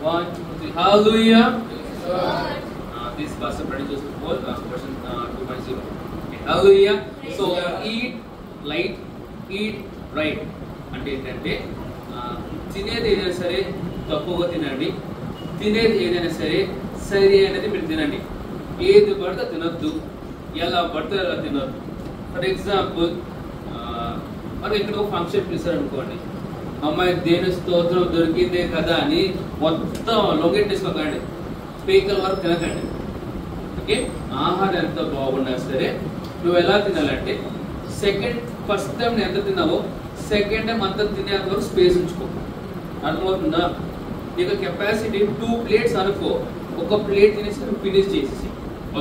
1, 2, 3. Hallelujah. This pastor produces for version 2.0. Okay. Hallelujah. So eat light, eat right. అంటే ఏంటంటే తినేది ఏదైనా సరే తక్కువగా తినండి, తినేది ఏదైనా సరే సరి అనేది మీరు తినండి. ఏది పడితే తినొద్దు, ఎలా పడితే అలా తినొద్దు. ఫర్ ఎగ్జాంపుల్ మనం ఎక్కడికో ఫంక్షన్ పిలిచారు అనుకోండి, అమ్మాయి దేని స్తోత్రం దొరికిందే కదా అని మొత్తం లొంగెట్టేసుకోకండి, పీకల వరకు తినకండి. ఓకే, ఆహారం ఎంత బాగున్నా సరే నువ్వు ఎలా తినాలంటే ఫస్ట్ టైం నువ్వు ఎంత తిన్నావో సెకండ్ టైం అంత తినేంత వరకు స్పేస్ ఉంచుకో. అర్థమవుతుందా? నీకు కెపాసిటీ 2 ప్లేట్స్ అనుకో, ఒక ప్లేట్ తినేసి నువ్వు ఫినిష్ చేసేసి.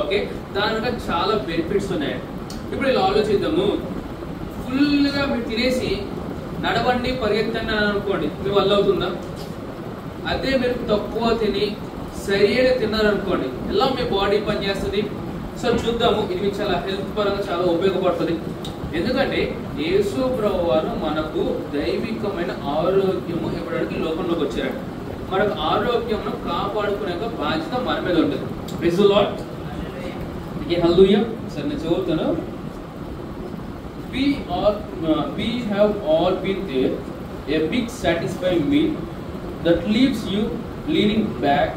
ఓకే, దానివల్ల చాలా బెనిఫిట్స్ ఉన్నాయి. ఇప్పుడు ఇలా ఆలోచిద్దాము, ఫుల్గా మీరు తినేసి నడవండి పరిగెత్తండి అని అనుకోండి, మీ వల్ల అవుతుందా? అదే మీరు తక్కువ తిని సరైన తిన్నారనుకోండి, ఎలా మీ బాడీ పనిచేస్తుంది? సో చూద్దాము, ఇది మీకు చాలా హెల్త్ పరంగా చాలా ఉపయోగపడుతుంది. ఎందుకంటే యేసు ప్రభువు వారు మనకు దైవికమైన ఆరోగ్యము ఇవ్వడానికి లోకంలోకి వచ్చారు. మనకు ఆరోగ్యమును కాపాడుకునే బాధ్యత మన మీద ఉంటుంది. Praise the Lord. హల్లెలూయా. సరే నేను చదువుతాను. We have all been there, a big satisfying meal that leaves you leaning back,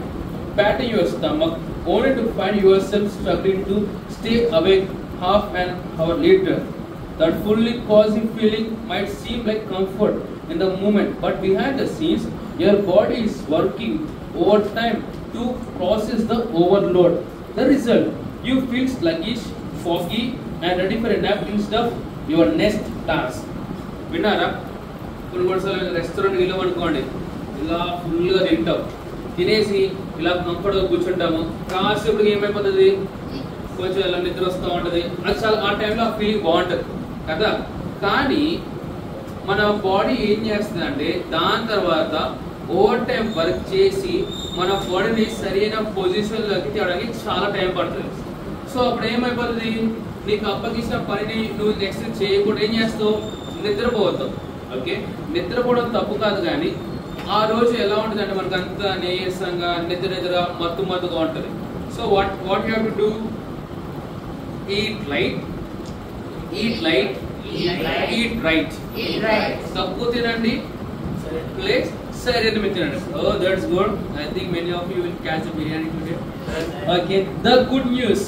patting your stomach, only to find yourself struggling to stay awake half an hour later. That fully causing feeling might seem like comfort in the moment, but behind the scenes, your body is working overtime to process the overload. The result, you feel sluggish, foggy, and ready for a nap instead of your next task. విన్నారా? కొన్నిసార్లు రెస్టారెంట్కి వెళ్ళామనుకోండి, ఇలా ఫుల్గా తింటాం, తినేసి ఇలా కంఫర్ట్గా కూర్చుంటాము. కాసేపటికి ఏమైపోతుంది, కొంచెం ఇలా నిద్ర వస్తూ ఉంటుంది. అది చాలా ఆ టైంలో ఆ ఫీలింగ్ బాగుంటుంది కదా. కానీ మన బాడీ ఏం చేస్తుంది అంటే దాని తర్వాత ఓవర్ టైం వర్క్ చేసి మన బాడీని సరైన పొజిషన్లోకి తేవడానికి చాలా టైం పడుతుంది. సో అప్పుడు ఏమైపోతుంది, నీకు అప్పగించిన పనిని నువ్వు నెక్స్ట్ చేయకుండా ఏం చేస్తావు, నిద్రపోతావు. ఓకే, నిద్రపోవడం తప్పు కాదు, కానీ ఆ రోజు ఎలా ఉంటుంది అంటే మనకు అంతా నీరసంగా నిద్ర మత్తుగా ఉంటుంది. So what you have to do, eat light, eat right. తక్కువ తినండి, ప్లేస్ సరైన మీరు తినండి. Oh, that's good. I think many of you will catch a biryani today. Okay, the good news,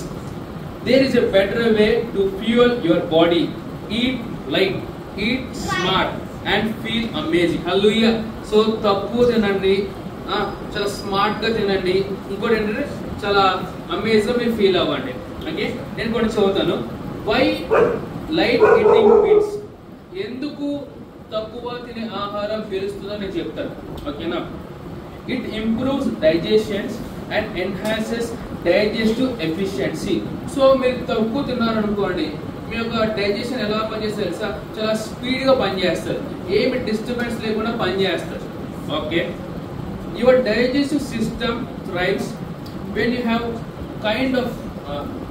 there is a better way to fuel your body. Eat light, eat smart and feel amazing. Hallelujah. So తక్కువ తినండి, చాలా స్మార్ట్గా తినండి. ఇంకోటి ఏంటంటే చాలా అమేజ్గా మీరు feel అవ్వండి. ఓకే, నేను కొన్ని చదువుతాను. వై లైట్ ఈటింగ్ ఫీడ్స్, ఎందుకు తక్కువ తినే ఆహారం పెరుగుతుందో నేను చెప్తాను. ఓకేనా? It improves digestions and enhances digestive efficiency. So మీరు తక్కువ తిన్నారనుకోండి, మీ యొక్క డైజెషన్ ఎలా పనిచేస్తారు తెలుసా? చాలా స్పీడ్గా పనిచేస్తారు, ఏమి డిస్టర్బెన్స్ లేకుండా పనిచేస్తారు. Okay, your digestive system thrives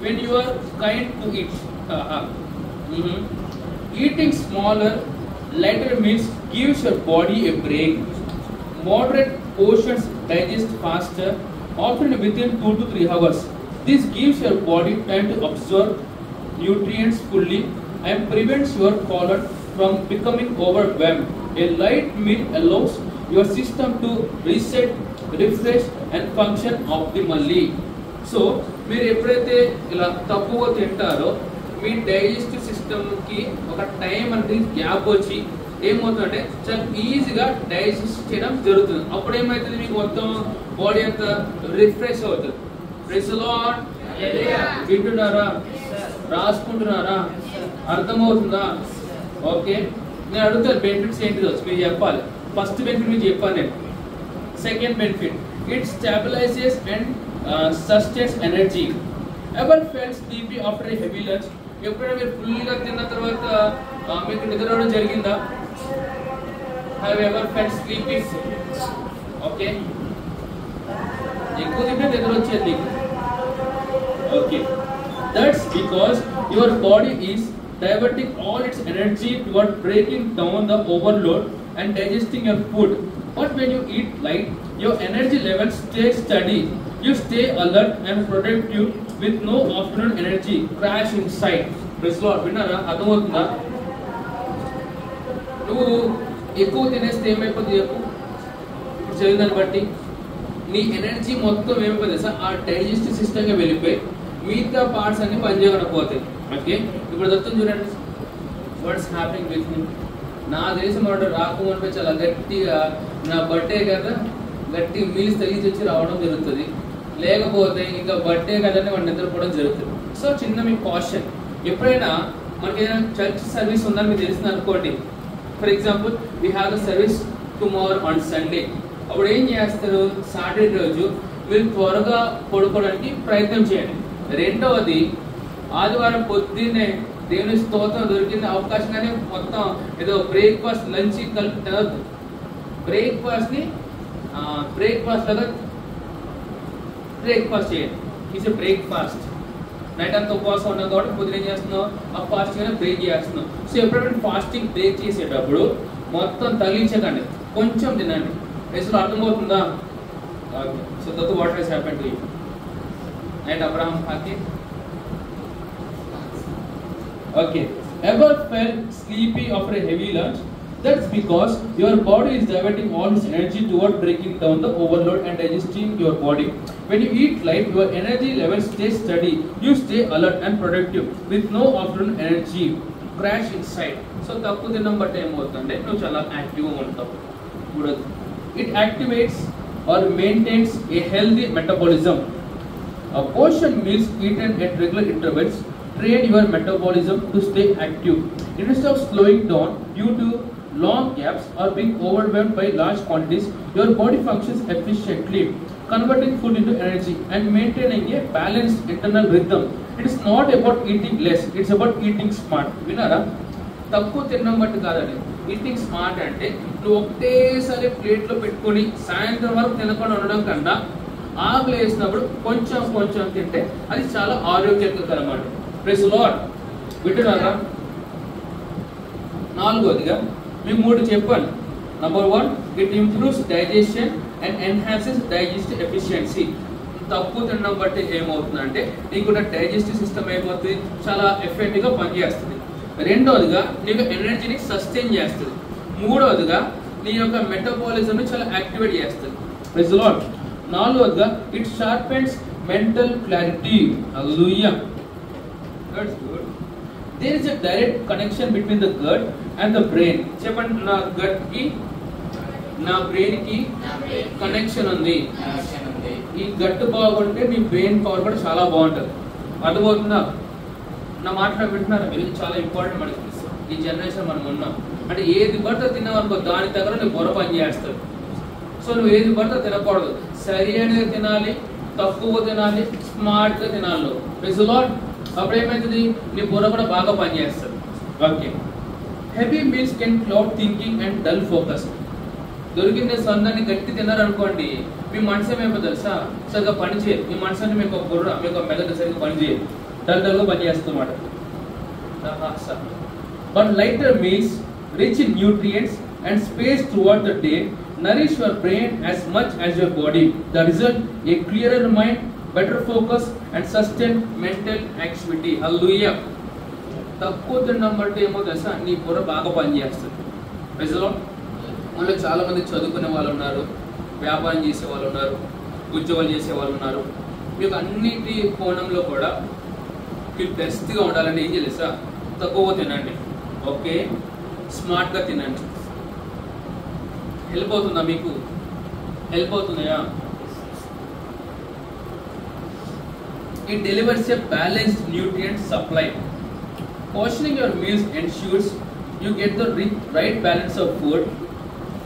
when you are kind to eat. Eating smaller, lighter meals gives your body a break. Moderate portions digest faster, often within 2 to 3 hours. This gives your body time to absorb nutrients fully and prevents your colon from becoming overwhelmed. A light meal allows your system to reset, refresh and function optimally. So మీరు ఎప్పుడైతే ఇలా తక్కువ తింటారో మీ digestive సిస్టమ్కి ఒక time అనేది gap వచ్చి ఏమవుతుందంటే చాలా ఈజీగా డైజెస్ట్ చేయడం జరుగుతుంది. అప్పుడు ఏమవుతుంది, మీకు మొత్తం బాడీ అంతా రిఫ్రెష్ అవుతుంది. Praise the lord. వింటున్నారా? రాసుకుంటున్నారా? అర్థమవుతుందా? ఓకే, నేను అడుగుతాను బెనిఫిట్స్ ఏంటిదో మీరు చెప్పాలి. ఫస్ట్ బెనిఫిట్ మీకు చెప్పాను నేను. Second benefit, it stabilises and sustains energy. Ever felt sleepy after a heavy lunch? ఎప్పుడైనా మీరు ఫుల్గా తిన్న తర్వాత మీకు నిద్ర రావడం జరిగిందా? Have you ever felt sleepy? Okay, ఎక్కువ తింటే నిద్ర వచ్చేది మీకు. Okay, that's because your body is diverting all its energy toward breaking down the overload and digesting your food. But when you eat light, your energy levels stay steady. You stay alert and productive with no afternoon energy crash inside. Praise Lord. విన్నారా? అర్థమవుతుందా? నువ్వు ఎక్కువ తినేస్తే ఏమైపోతుంది చెప్పు? ఇప్పుడు చదివిందని బట్టి నీ ఎనర్జీ మొత్తం ఏమైపోతుంది సార్? ఆ డైజెస్టివ్ సిస్టమ్గా వెళ్ళిపోయి మిగతా పార్ట్స్ అన్ని పనిచేయకుండా పోతాయి. ఓకే, ఇప్పుడు దత్తం చూడండి, వాట్స్ హ్యాపెనింగ్ విత్ మీ. నా దేశం ఆర్డర్ రాకముందు చాలా గట్టిగా నా బర్త్డే కదా గట్టి మీల్స్ తెలిసి వచ్చి రావడం జరుగుతుంది. లేకపోతే ఇంకా బర్త్డే కదంటే వాడిని నిద్రపోవడం జరుగుతుంది. సో చిన్న మీ కాషన్, ఎప్పుడైనా మనకి ఏదైనా చర్చ్ సర్వీస్ ఉందని మీకు తెలిసింది అనుకోండి. For example we have the service tomorrow on Sunday. అప్పుడు ఏం చేస్తారు? సాటర్డే రోజు మీరు త్వరగా పడుకోవడానికి ప్రయత్నం చేయండి. రెండవది, ఆదివారం పొద్దున్నే దేవుని స్తోత్రం దొరికింది అవకాశం కానీ మొత్తం ఏదో బ్రేక్ఫాస్ట్ లంచ్ కలిపి తినద్దు. బ్రేక్ఫాస్ట్ లాగా బ్రేక్ఫాస్ట్ చేయండి. It's breakfast. నైట్ అంతా ఉపవాసం ఉన్నాం కాబట్టి పొద్దున ఏం చేస్తున్నావు? ఆ ఫాస్టింగ్ బ్రేక్ చేస్తున్నావు. సో ఎప్పుడైనా ఫాస్టింగ్ బ్రేక్ చేసేటప్పుడు మొత్తం తగిలించకండి, కొంచెం తినండి. అసలు అర్థమవుతుందా? Okay, so that what has happened to you night Abraham హాకి. Okay, ever felt sleepy after a heavy lunch? That's because your body is diverting all its energy toward breaking down the overload and digesting your body. When you eat light, your energy levels stay steady. You stay alert and productive with no afternoon energy crash inside. So తప్పు తినడం బట్టి ఏమవుతుందంటే నువ్వు చాలా యాక్టివ్గా ఉంటావు. It activates or maintains a healthy metabolism. A portion meals eaten at regular intervals train your metabolism to stay active. Instead of slowing down due to long gaps or being overwhelmed by large quantities, your body functions efficiently, converting food into energy and maintaining a balanced internal rhythm. It is not about eating less, it's about eating smart. విన్నారా? తక్కువ తినడం బట్టి కాదండి. Eating smart అంటే నువ్వు ఒకటేసారి ప్లేట్లో పెట్టుకొని సాయంత్రం వరకు తినకుండా ఉండడం కన్నా ఆకలి వేసినప్పుడు కొంచెం కొంచెం తింటే అది చాలా ఆరోగ్యకరం అన్నమాట. Praise lord. వింటున్నారా? నాలుగోదిగా మీకు 3 చెప్పాను. Number 1, it improves digestion and enhances digestive efficiency. తక్కువ తినడం బట్టి ఏమవుతుందంటే నీకు డైజెస్టివ్ సిస్టమ్ అయిపోతుంది, చాలా ఎఫెక్టివ్గా పనిచేస్తుంది. రెండవదిగా నీకు ఎనర్జీని సస్టైన్ చేస్తుంది. మూడవదిగా నీ యొక్క మెటబాలిజంని చాలా యాక్టివేట్ చేస్తుంది. Praise Lord. నాలుగవదిగా it sharpens mental clarity. Hallelujah. That's good. There is a direct connection between the gut and the brain. చెప్పండి, నా గట్ కి నా బ్రెయిన్ కి కనెక్షన్ ఉంది. ఈ గట్ బాగుంటే మీ బ్రెయిన్ పవర్ కూడా చాలా బాగుంటుంది. అర్థమవుతుందా? నా మాట్లాడి వింటున్నారా మీరు? చాలా ఇంపార్టెంట్ మనకి ఈ జనరేషన్ మనం ఉన్నాం. అంటే ఏది పడితే తిన్నావు అనుకో దాని దగ్గర నీ బుర్ర పని చేస్తుంది. సో నువ్వు ఏది పడితే తినకూడదు, సరి అనేది తినాలి, తక్కువ తినాలి, స్మార్ట్గా తినాలి. Praise Lord. అప్పుడు ఏమవుతుంది? నీ బుర్ర కూడా బాగా పనిచేస్తుంది. Okay, heavy meals can cloud thinking and dull focus. దొరికిందే సొంతాన్ని గట్టి తిన్నారనుకోండి, మీ మనసు ఏమైపోతుంది తెలుసా? సరిగ్గా పనిచేయదు. మీ మనసు అంటే మీకు బుర్ర, మీకు మెదడు సరిగ్గా పనిచేయదు, డల్గా పనిచేస్తున్నమాట. But lighter meals rich in nutrients and space throughout the day nourish your brain as much as your body. The result, a clearer mind, better focus and sustained mental activity. Hallelujah. తక్కువ తినడం బట్టి ఏమో తెలుసా? నీ బుర్ర బాగా పనిచేస్తుంది. ప్రజలో మనలో చాలా మంది చదువుకునే వాళ్ళు ఉన్నారు, వ్యాపారం చేసే వాళ్ళు ఉన్నారు, ఉద్యోగాలు చేసే వాళ్ళు ఉన్నారు. మీకు అన్నిటి కోణంలో కూడా మీరు బెస్ట్గా ఉండాలంటే ఏం తెలుసా? తక్కువ తినండి. ఓకే, స్మార్ట్గా తినండి. హెల్ప్ అవుతుందా మీకు? హెల్ప్ అవుతున్నాయా? It delivers a balanced nutrient supply. Portioning your meals ensures you get the right balance of food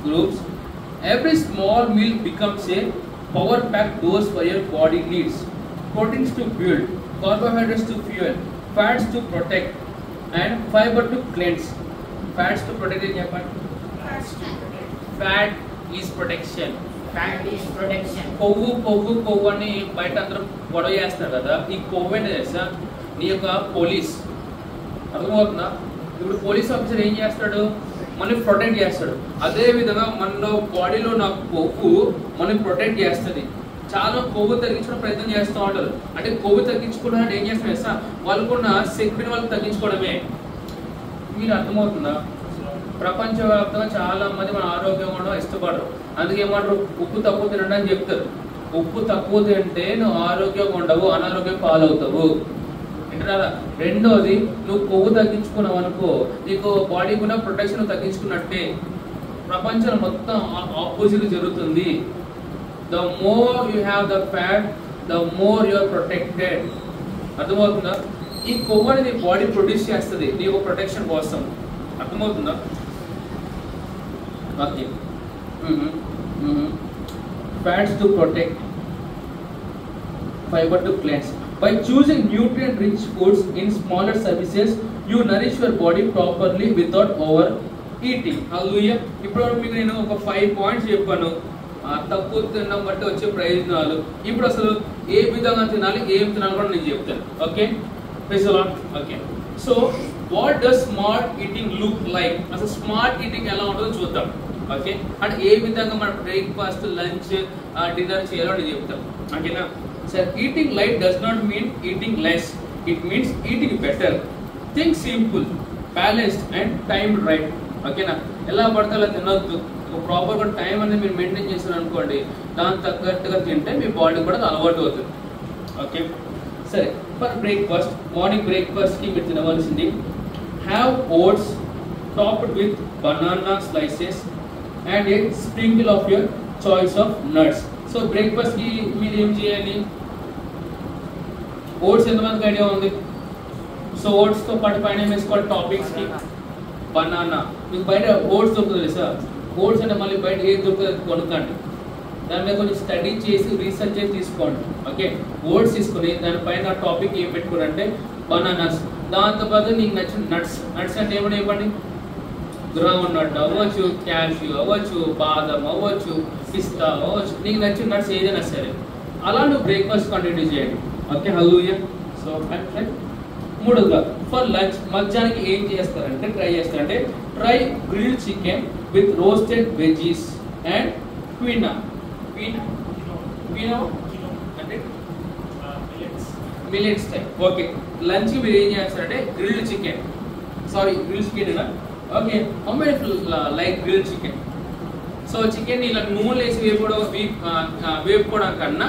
groups. Every small meal becomes a power-packed dose for your body needs. Proteins to build, carbohydrates to fuel, fats to protect, and fiber to cleanse. Fats to protect in Japan. Fat is protection. Fat is protection. కొవ్వు అని బయట అందరూ గొడవ చేస్తారు కదా. ఈ కొవ్వు అంటే తెలుసా? నీ యొక్క పోలీస్. అర్థమవుతుందా? ఇప్పుడు పోలీస్ ఆఫీసర్ ఏం చేస్తాడు? మనని ప్రొటెక్ట్ చేస్తాడు. అదే విధంగా మన బాడీలో ఉన్న కొవ్వు మనని ప్రొటెక్ట్ చేస్తుంది. చాలా కొవ్వు తగ్గించుకోవడం ప్రయత్నం చేస్తూ ఉంటారు. అంటే కొవ్వు తగ్గించుకోవడానికి ఏం చేస్తాం చేస్తా వాళ్ళకున్న శక్తిని వాళ్ళకి తగ్గించుకోవడమే. మీరు అర్థమవుతుందా? ప్రపంచవ్యాప్తంగా చాలా మంది మన ఆరోగ్యంగా ఉండడం ఇష్టపడరు. అందుకే ఏమంటారు, ఉప్పు తక్కువ తినండి అని చెప్తారు. ఉప్పు తక్కువ తింటే నువ్వు ఆరోగ్యంగా ఉండవు, అనారోగ్యం పాలవుతావు. ఏంటరా? రెండోది, నువ్వు కొవ్వు తగ్గించుకున్నావు అనుకో, నీకు బాడీకి ఉన్న ప్రొటెక్షన్ తగ్గించుకున్నట్టే. ప్రపంచంలో మొత్తం ఆపోజిట్ జరుగుతుంది. The more you have the fat, the more you are protected. అర్థమవుతుందా? ఈ కొవ్వు అనేది బాడీ ప్రొడ్యూస్ చేస్తుంది నీ ఒక ప్రొటెక్షన్ కోసం. అర్థమవుతుందా? Okay. Fats to protect, fiber to cleanse. By choosing nutrient-rich foods in smaller services, you nourish your body properly without overeating. Hallelujah. ఇప్పుడు మీకు నేను ఒక 5 పాయింట్స్ చెప్పాను, తక్కువ తినడం బట్టి వచ్చే ప్రయోజనాలు. ఇప్పుడు అసలు ఏ విధంగా తినాలి, ఏం తినాలి కూడా నేను చెప్తాను. Okay, okay. So what does smart eating look like? అసలు స్మార్ట్ ఈటింగ్ ఎలా ఉంటుందో చూద్దాం. ఓకే, అంటే ఏ విధంగా మన బ్రేక్ఫాస్ట్, లంచ్, డిన్నర్ చేయాలో నేను చెప్తాను. ఓకేనా sir? Eating light does not mean eating less, it means eating better. Think simple, balanced and timed right. ఓకేనా? ఎలా పడితే అలా తినొద్దు. ఒక ప్రాపర్గా టైం అనేది మీరు మెయింటైన్ చేశారు అనుకోండి, దాని తగ్గట్టుగా తింటే మీ బాడీ కూడా అలవాటు అవుతుంది. ఓకే, సరే. ఫర్ బ్రేక్ఫాస్ట్, మార్నింగ్ బ్రేక్ఫాస్ట్కి మీరు తినవలసింది have oats topped with banana slices and a sprinkle of your choice of nuts. So బ్రేక్ఫాస్ట్కి మీరు ఏం చేయాలి? ఓట్స్ ఎంతమందికి ఐడియా ఉంది? సో ఓట్స్తో పాటు పైన ఏం వేసుకోవాలి? టాపిక్స్కి బనానా. మీకు బయట ఓట్స్ దొరుకుతుంది సార్. ఓట్స్ అంటే మళ్ళీ బయట ఏది దొరుకుతుంది కొనుక్కండి. దాని మీద కొంచెం స్టడీ చేసి రీసెర్చ్ చేసి తీసుకోండి. ఓకే, ఓట్స్ తీసుకుని దానిపైన టాపిక్ ఏం పెట్టుకోరంటే బనానాస్. దాంతోపాటు నీకు నచ్చిన నట్స్. నట్స్ అంటే ఏమన్నా ఇవ్వండి, గ్రౌండ్ నట్ అవ్వచ్చు, క్యాష్యూ అవ్వచ్చు, బాదం అవ్వచ్చు, పిస్తా అవ్వచ్చు, నీకు నచ్చిన నట్స్ ఏదైనా సరే. అలా నువ్వు బ్రేక్ఫాస్ట్ కంటిన్యూ చేయండి. Okay, hallelujah. సో మూడోగా ఫర్ లంచ్, మధ్యాహ్నానికి ఏం చేస్తారంటే try grilled chicken with roasted veggies and quinoa అంటే మిల్లెట్స్ టైప్. ఓకే, లంచ్ మీరు ఏం చేస్తారంటే grilled chicken okay, like grilled chicken. So chicken ఇలా నూనె వేసి వేపుకోవడం కన్నా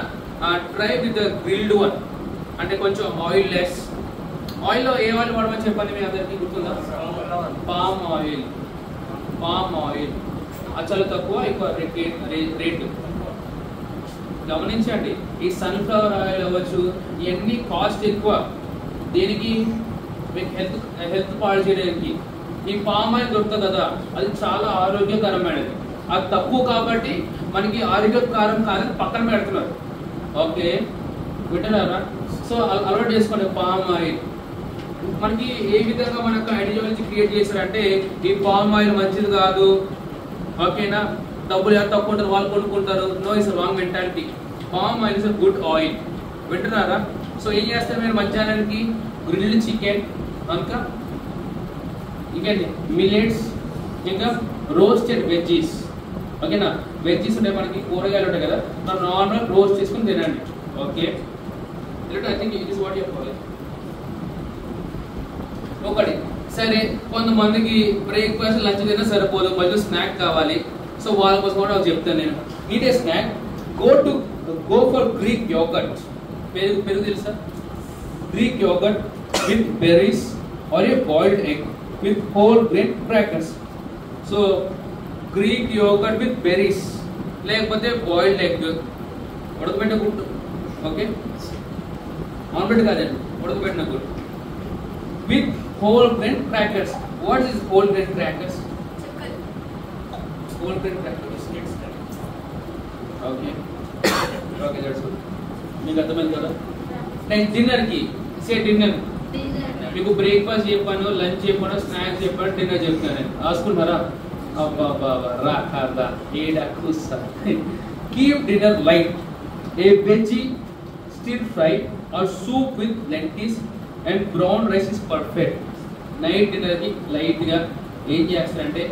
ట్రై విత్ గ్రిల్డ్ వన్, అంటే కొంచెం ఆయిల్ లెస్. ఆయిల్లో ఏ ఆయిల్ వాడమని చెప్పండి మీ అందరికీ గుర్తుందా? Palm oil. చాలా తక్కువ, ఎక్కువ రేటు. గమనించండి, ఈ సన్ఫ్లవర్ ఆయిల్ అవ్వచ్చు, ఇవన్నీ కాస్ట్ ఎక్కువ. దేనికి? మీకు హెల్త్ పాడు చేయడానికి. ఈ పామ్ ఆయిల్ దొరుకుతుంది కదా, అది చాలా ఆరోగ్యకరమైనది. అది తక్కువ కాబట్టి మనకి ఆరోగ్యకరం కాదని పక్కన పెడుతున్నారు. ఓకే, వింటున్నారా? సో అలవాటు చేసుకోండి పామ్ ఆయిల్. మనకి ఏ విధంగా మనకు ఐడియాలజీ క్రియేట్ చేశారంటే ఈ పామ్ ఆయిల్ మంచిది కాదు, ఓకేనా, డబ్బులు ఎవరు తక్కువ ఉంటారు వాళ్ళు కొనుక్కుంటారు. No, is wrong mentality. Palm oil is good oil. వింటున్నారా? సో ఏం చేస్తారు మీరు మధ్యాహ్నానికి? గ్రిల్డ్ చికెన్, ఇంకా మిల్లెట్స్, ఇంకా రోస్టెడ్ వెజ్జీస్. ఓకేనా? వెజ్జీస్ ఉంటాయి మనకి, కూరగాయలు ఉంటాయి కదా, మనం నార్మల్ రోస్ట్ చేసుకుని తినండి. Okay, I think it is what you follow. ఒకటి సరే, కొంతమందికి బ్రేక్ఫాస్ట్ లంచ్ తిన్నా సరిపోదు, మళ్ళీ స్నాక్ కావాలి. సో వాళ్ళ కోసం కూడా చెప్తాను నేను. Need a snack, go for Greek yogurt. పెరుగు తెలుసా? Greek yogurt with berries or a boiled egg with whole grain crackers. So Greek yogurt with berries, లేకపోతే బాయిల్డ్ ఎగ్, ఉడకబెట్టిన గుడ్డు. ఓకే, ఆమ్లెట్ కాదండి, ఉడకబెట్టిన గుడ్డు with whole grain crackers. What is whole grain crackers? Whole grain crackers. Okay, that's good. మీకు అర్థమైంది కదా? Next డిన్నర్కి డిన్నర్. మీకు బ్రేక్ఫాస్ట్ చెప్పాను, లంచ్ చెప్పాను, స్నాక్స్ చెప్పాను, డిన్నర్ చెప్తాను. రాసుకున్నారా? రా ఏడా కూసా. Keep dinner light. A veggie stir fry or soup with lentils and brown rice is perfect. Night డిన్నర్కి లైట్గా ఏం చేస్తారంటే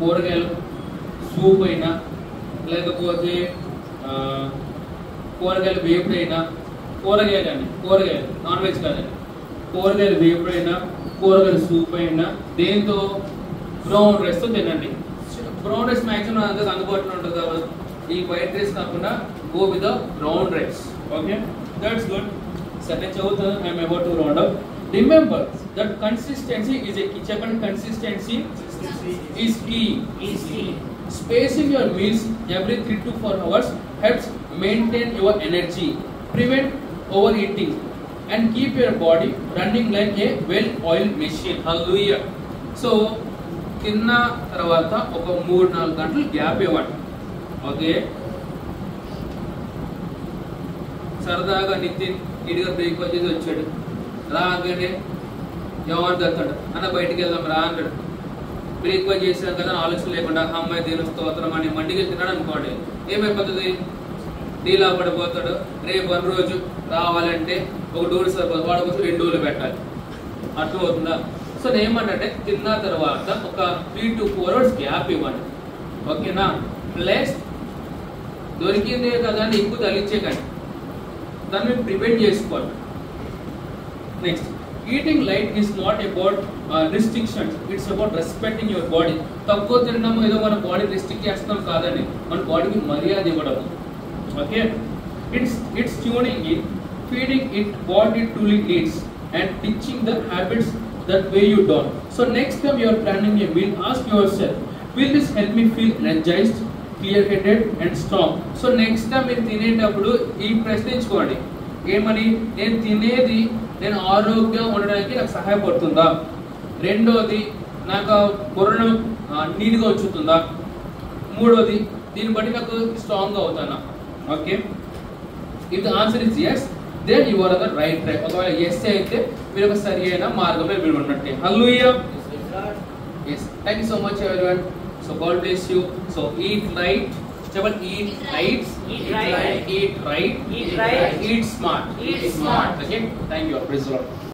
కూరగాయలు సూప్ అయినా లేకపోతే కూరగాయలు వేపుడు అయినా కూరగాయలు నాన్ వెజ్ కాదండి కూరగాయలు వేపుడు అయినా కూరగాయలు సూప్ అయినా దేంతో బ్రౌన్ రైస్తో తినండి. బ్రౌన్ రైస్ మ్యాక్సిమం అందరికి అందుబాటులో ఉంటుంది కాబట్టి ఈ వైట్ రైస్ కాకుండా go with the brown rice. Okay, that's good. సరే చదువుతాను. I'm about to round up. Remember that consistency is a key. చెప్పండి, consistency is key. Spacing your meals every 3 to 4 hours helps maintain your energy, prevent overeating, and keep your body running like a well-oiled machine. Hallelujah. So, తిన్న తర్వాత ఒక 3-4 గంటలు gap ఇవ్వండి. Okay, సరదాగా Nitin ఇడిగా breakfast చేసి వచ్చాడు. రాగానే ఎవరు దత్తాడు అన్న బయటికి వెళ్దాం రా అన్నాడు. బ్రేక్ఫాస్ట్ చేసాం కదా ఆలోచన లేకుండా అమ్మాయి దేవుని స్తోత్రం అని మండికి తిన్నాడు అనుకోండి, ఏమైపోతుంది? డీలా పడిపోతాడు. రేపు 1 రోజు రావాలంటే ఒక డోర్ సరిపోతుంది, వాడి కోసం 2 డోర్లు పెట్టాలి. అర్థం అవుతుందా? సో నేను ఏమంటే తిన్న తర్వాత ఒక 3 to 4 hours గ్యాప్ ఇవ్వండి. ఓకేనా? ప్లస్ దొరికిందే కదా అని ఎక్కువ తగ్గించేకండి, దాన్ని ప్రివెంట్ చేసుకోవాలి. Next, eating light is not about restrictions, it's about respecting your body. తక్కువ తినడం ఏదో మన బాడీ రెస్ట్రిక్ట్ చేస్తున్నాం కాదండి, మన బాడీకి మర్యాద ఇవ్వడం. Okay, it's tuning in, feeding it what it truly needs and teaching the habits that weigh you down. So next time you are planning a meal, ask yourself, will this help me feel energized, clear-headed and strong? So next time మీరు తినేటప్పుడు ఈ ప్రశ్నించుకోండి, ఏమని? నేను తినేది నేను ఆరోగ్యంగా ఉండడానికి నాకు సహాయపడుతుందా? రెండోది, నాకు బుర్రను నీట్గా ఉంచుతుందా? మూడోది, దీన్ని బట్టి నాకు స్ట్రాంగ్గా అవుతానా? Okay, if the answer is yes, then you are on the right track. ఒకవేళ yes అయితే మీరు ఒక సరి అయిన మార్గంలో మీరు ఉన్నట్టే. హల్లెలూయా. Yes, thank you so much everyone. So God bless you. So eat right. Eat right. Eat right. Eat right. Eat right. Eat smart. Eat smart. Okay. Thank you. Praise the Lord.